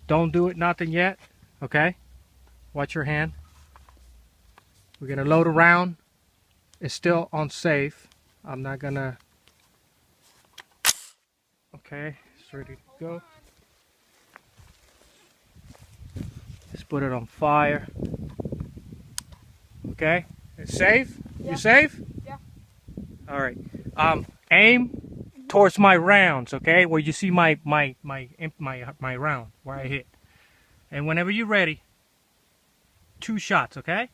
Don't do it, nothing yet. Okay? Watch your hand. We're gonna load a round. It's still unsafe. I'm not gonna. Okay, it's ready to go. Let's put it on fire. Okay, it's safe. Yeah. You safe? Yeah. All right. Aim towards my rounds. Okay, where you see my round where I hit. And whenever you're ready, 2 shots. Okay.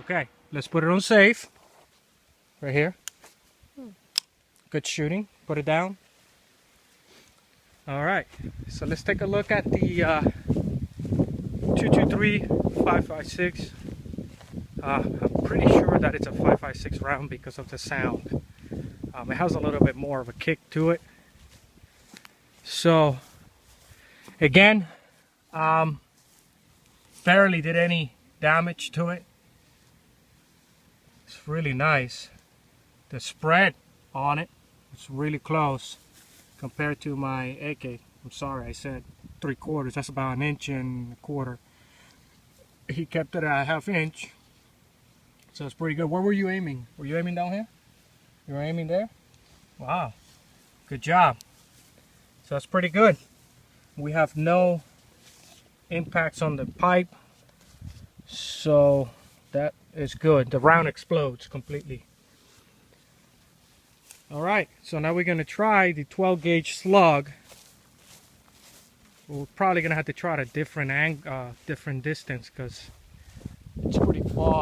Okay, let's put it on safe. Right here. Good shooting. Put it down. All right, so let's take a look at the 223 5.56. I'm pretty sure that it's a 5.56 round because of the sound. It has a little bit more of a kick to it. So again, barely did any damage to it. It's really nice. The spread on it, it's really close compared to my AK. I'm sorry, I said 3/4. That's about 1.25 inches. He kept it at a 1/2 inch. So it's pretty good. Where were you aiming? Were you aiming down here? You were aiming there? Wow. Good job. So that's pretty good. We have no impacts on the pipe. So that is good. The round explodes completely. Alright, so now we're going to try the 12 gauge slug. We're probably going to have to try at a different distance because it's pretty far.